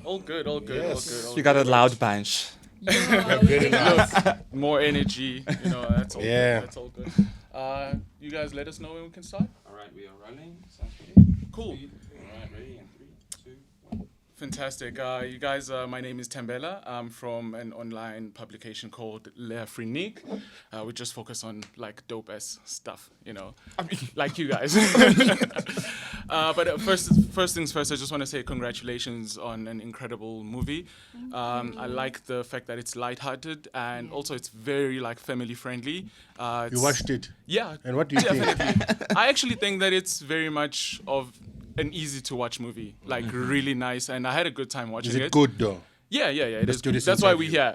All good, all good, all good. All You got a good. loud bunch. Very nice. More energy, that's all Yeah. good. That's all good. You guys let us know when we can start. All right, we are running. Sounds good. Cool. All right, ready? In 3, 2, 1. Fantastic. You guys, my name is Tembela. I'm from an online publication called Le Frinique. We just focus on like dope ass stuff, like you guys. But first things first, I just want to say congratulations on an incredible movie. I like the fact that it's lighthearted and also it's very like family friendly. You watched it, Yeah. and what do you think? Definitely. I actually think that it's very much of an easy to watch movie, like really nice, and I had a good time watching Is it good though? Yeah, it Let's is. do this That's why we're interview.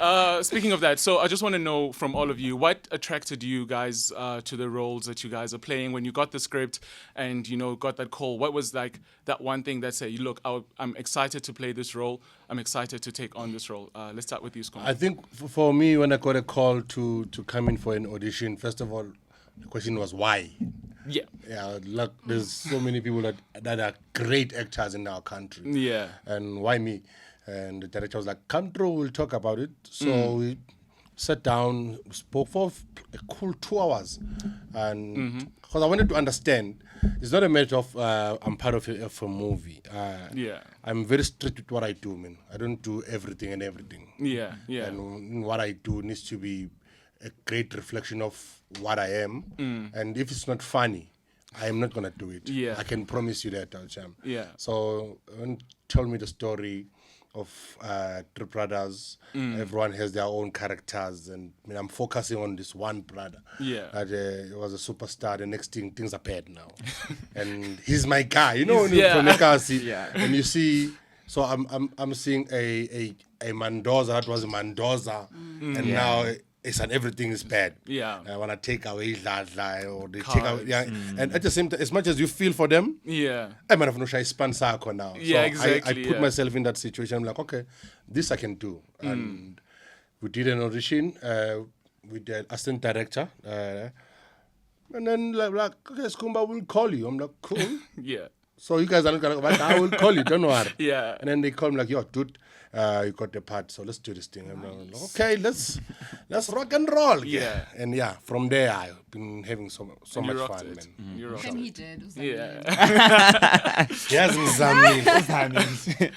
here. Speaking of that, so I just want to know from all of you, what attracted you guys to the roles that you guys are playing when you got the script and got that call? What was like that one thing that said, "Look, I'm excited to play this role. I'm excited to take on this role." Let's start with you, Scott. I think for me, when I got a call to come in for an audition, first of all, the question was why. Yeah. Yeah, look, there's so many people that are great actors in our country. Yeah. And why me? And the director was like, "Come through, we'll talk about it." So we sat down, spoke for a cool 2 hours, and because I wanted to understand, it's not a matter of I'm part of a movie. Yeah. I'm very strict with what I do, man. I don't do everything and everything. Yeah. And what I do needs to be a great reflection of what I am. And if it's not funny, I am not gonna do it. Yeah. I can promise you that, Alcham. Yeah. So when you told me the story of three brothers, everyone has their own characters, and I'm focusing on this one brother. Yeah. That was a superstar. The next thing, things are bad now, and he's my guy. When Yeah. you from Ekasi, Yeah. and you see. So I'm seeing a Mendoza that was a Mendoza, and now it's and everything is bad. Yeah. I want to take away that, or they take Cards. away, and at the same time, as much as you feel for them, Yeah. I'm not shy sponsor now. Yeah, So exactly, I put yeah. myself in that situation. I'm like, okay, this I can do. And we did an audition with the assistant director. And then like, okay, Skumba will call you. I'm like, cool. Yeah. So you guys are not gonna, but I will call you. Don't worry. Yeah. And then they call me like, yo, dude, you got the part, so let's do this thing. I'm like, okay, let's rock and roll. Yeah. And from there I've been having so You much rocked fun, it. man. You rocked And it. he did. Yeah. Yes, Mzamini.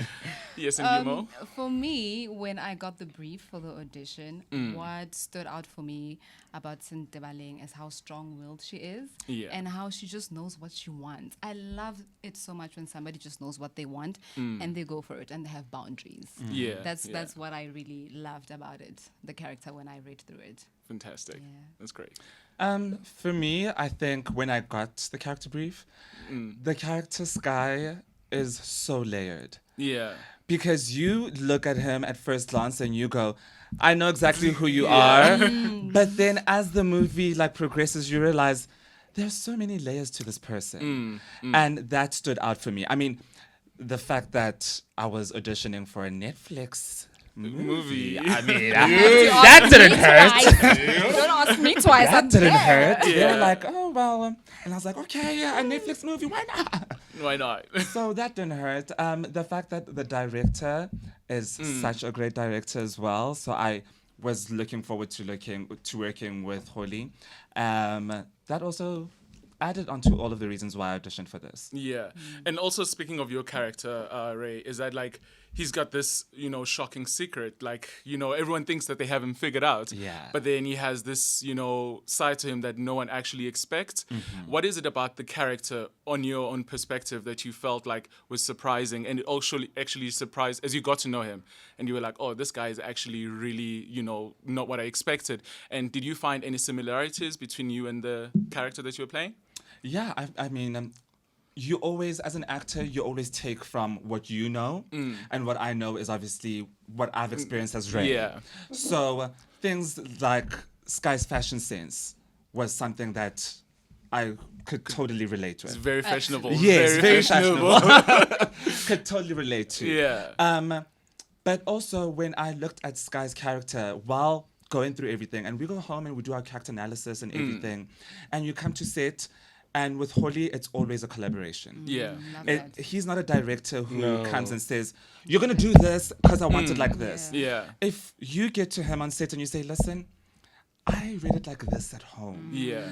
Yes, and you, Mo? For me, when I got the brief for the audition, what stood out for me about Tembela Ngayi is how strong-willed she is, Yeah. and how she just knows what she wants. I love it so much when somebody just knows what they want and they go for it and they have boundaries. Yeah. That's what I really loved about it, the character, when I read through it. Fantastic. Yeah. That's great. For me, I think when I got the character brief, the character Sky is so layered. Yeah. Because you look at him at first glance and you go, I know exactly who you are. But then as the movie progresses, you realize there's so many layers to this person. And that stood out for me. I mean, the fact that I was auditioning for a Netflix movie. I mean, that didn't hurt. Don't ask me twice. That didn't hurt. Yeah. They were like, oh, well. And I was like, okay, yeah, a Netflix movie, why not? Why not? So that didn't hurt. The fact that the director is such a great director as well. So I was looking forward to working with Holly. That also added onto all of the reasons why I auditioned for this. Yeah. And also speaking of your character, Ray, is that he's got this, shocking secret. Everyone thinks that they have him figured out. Yeah. But then he has this, side to him that no one actually expects. What is it about the character on your own perspective that you felt like was surprising, and it also actually surprised as you got to know him and you were like, oh, this guy is actually really, not what I expected. And did you find any similarities between you and the character that you were playing? Yeah, I mean, you always, as an actor, you always take from what you know, and what I know is obviously what I've experienced as Ray. Yeah. So things like Sky's fashion sense was something that I could totally relate It's with. very fashionable. Yes, very fashionable. Could totally relate to. Yeah. But also when I looked at Sky's character while going through everything, and we go home and we do our character analysis and everything, and you come to set, And with Holly, it's always a collaboration. Yeah. Love It, that. he's not a director who No. comes and says, "You're gonna do this because I want it like this." Yeah. If you get to him on set and you say, "Listen, I read it like this at home," Yeah.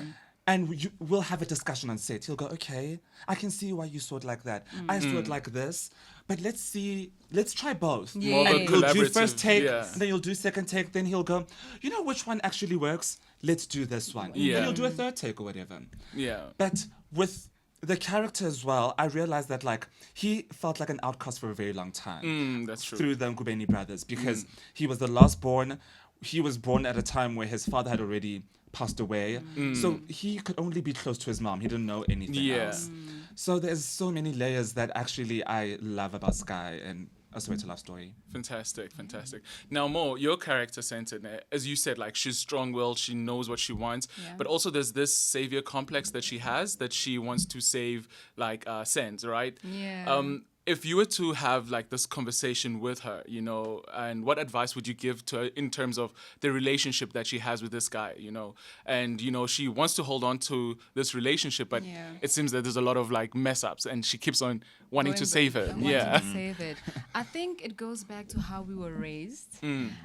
and we'll have a discussion on set. He'll go, "Okay, I can see why you saw it like that. I saw it like this, but let's try both." More of a And he'll do collaborative, first take, yeah. and then you'll do second take. Then he'll go, "You know which one actually works? Let's do this one." Yeah. Then he'll do a third take or whatever. Yeah. But with the character as well, I realized that like he felt like an outcast for a very long time That's true. through the Ngubeni brothers because he was the last born. He was born at a time where his father had already passed away, so he could only be close to his mom. He didn't know anything Yeah. else. So there's so many layers that actually I love about Sky and A Soweto Love Story. Fantastic, fantastic. Now, Mo, your character centered, as you said, like she's strong-willed, she knows what she wants, Yeah. but also there's this savior complex that she has that she wants to save, like Sens, right? Yeah. If you were to have like this conversation with her, you know, and what advice would you give to her in terms of the relationship that she has with this guy, you know, and you know she wants to hold on to this relationship, but Yeah. it seems that there's a lot of like mess ups, and she keeps on wanting to Going save back- her. wanting Yeah. to save it. I think it goes back to how we were raised,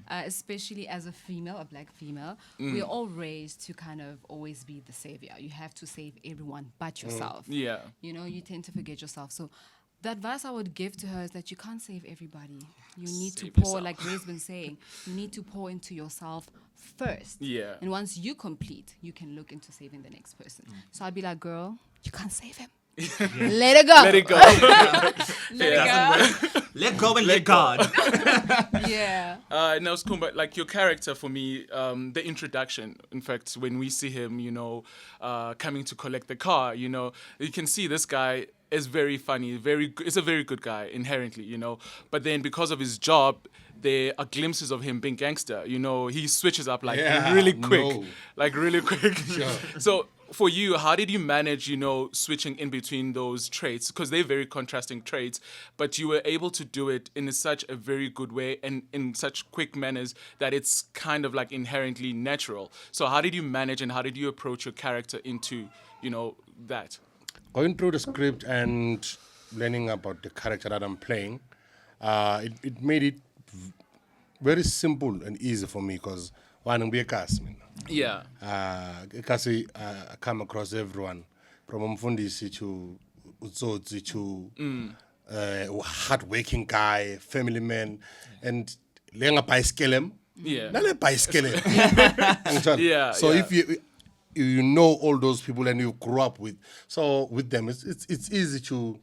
especially as a female, a black female. We're all raised to kind of always be the savior. You have to save everyone but yourself. Yeah. You know, you tend to forget yourself. So the advice I would give to her is that you can't save everybody. You need to Save pour, yourself. like Ray's been saying, you need to pour into yourself first. Yeah. And once you complete, you can look into saving the next person. So I'd be like, girl, you can't save him. Let it go. Let it go. Let it go. Let go and let God. Yeah. Now, Skumba, like your character for me, the introduction, in fact, when we see him, you know, coming to collect the car, you know, you can see this guy is very funny, is a very good guy inherently, you know, but then because of his job, there are glimpses of him being gangster, you know, he switches up like really quick, So for you, how did you manage, you know, switching in between those traits? Because they're very contrasting traits, but you were able to do it in such a very good way and in such quick manners that it's kind of like inherently natural. So how did you manage and how did you approach your character into, you know, that? Going through the script and learning about the character that I'm playing, it made it very simple and easy for me because one, I'm a cast, man. Yeah. Because I come across everyone from Mfundisi to Utsotsi to hard-working guy, family man, and lenga bicycle. Yeah. Nale bicycle. Yeah, So yeah. if you know all those people and you grew up with them, it's easy to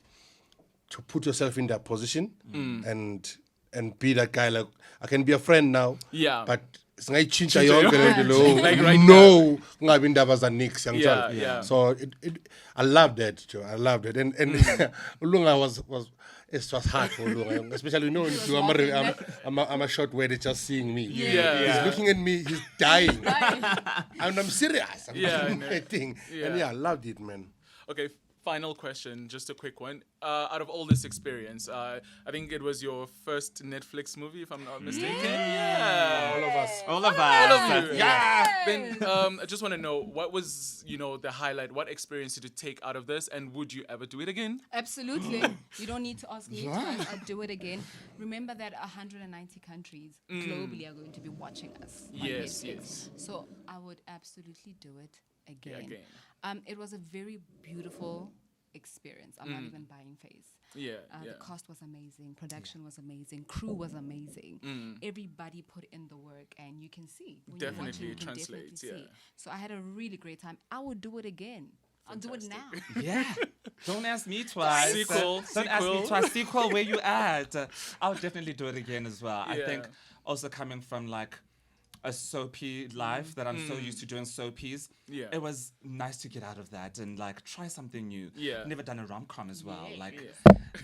put yourself in that position and be that guy. Like I can be a friend now. Yeah. But singayitshintsha yonke lento lo. Like right No, kungabi indaba zanix Yeah, yeah. So I love that, Joe. I loved it. And Ulunga was it was hard for Ulunga, especially you know when I'm a short way they're just seeing me. Yeah. He's looking at me, he's dying. And I'm serious. Yeah, I think. And I loved it, man. Okay, final question, just a quick one. Out of all this experience, I think it was your first Netflix movie, if I'm not mistaken. Yeah. All of us. All of us. you. Yeah. Then I just want to know, what was, you know, the highlight? What experience did you take out of this? And would you ever do it again? Absolutely. You don't need to ask me twice. I'll do it again. Remember that 190 countries globally are going to be watching us. on Yes, Netflix. yes. So I would absolutely do it again. again. It was a very beautiful experience. I'm not even buying face. Yeah, The cast was amazing. Production was amazing. Crew was amazing. Everybody put in the work, and you can see. When you watch Definitely you can translates, definitely yeah. see. So I had a really great time. I would do it again. I'll do it now. Yeah. Don't ask me twice. Sequel, Don't ask me sequel. twice. Sequel, where you at? I'll definitely do it again as well. I Yeah. think also coming from like a soapy life that I'm so used to doing soapies. Yeah. It was nice to get out of that and like try something new. Yeah. Never done a rom-com as well. Like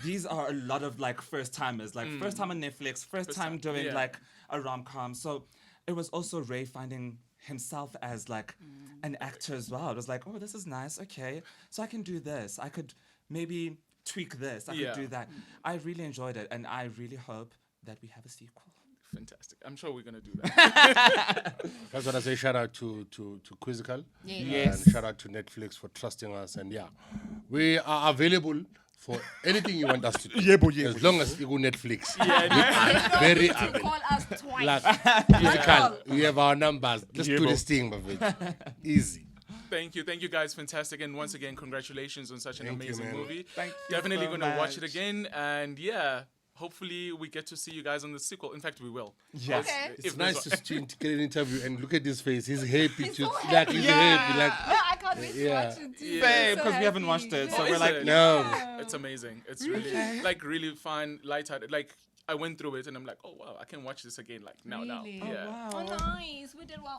these are a lot of like first timers, like first time on Netflix, first time doing yeah. like a rom-com. So it was also Ray finding himself as like an actor as well. It was like, oh, this is nice. Okay. So I can do this. I could maybe tweak this. I Yeah. could do that. I really enjoyed it. And I really hope that we have a sequel. fantastic. I'm sure we're gonna do that. That's what I say. Shout out to Quizzical. Yes. And shout out to Netflix for trusting us. And yeah, we are available for anything you want us to do. As long as you go Netflix. We are very available. Call us twice. Like, Quizzical, we have our numbers. Let's do this thing, Bavit. Easy. Thank you guys, fantastic, and once again, congratulations on such an Thank you, amazing man. movie. Thank you Definitely so gonna watch it much. again, and yeah, hopefully we get to see you guys on the sequel. In fact, we will. Yes. Okay. It's If nice there's- to get an interview and look at his face. He's happy He's to so like he's happy. Like No, I can't wait to Yeah. watch it too. Yeah. Same, So because we haven't happy. watched it, so Oh, we're is like, it? no. It's amazing. It's really like really fun, lighthearted. Like I went through it and I'm like, oh wow, I can watch this again. Like now. Really? Yeah. Oh, nice. We did well.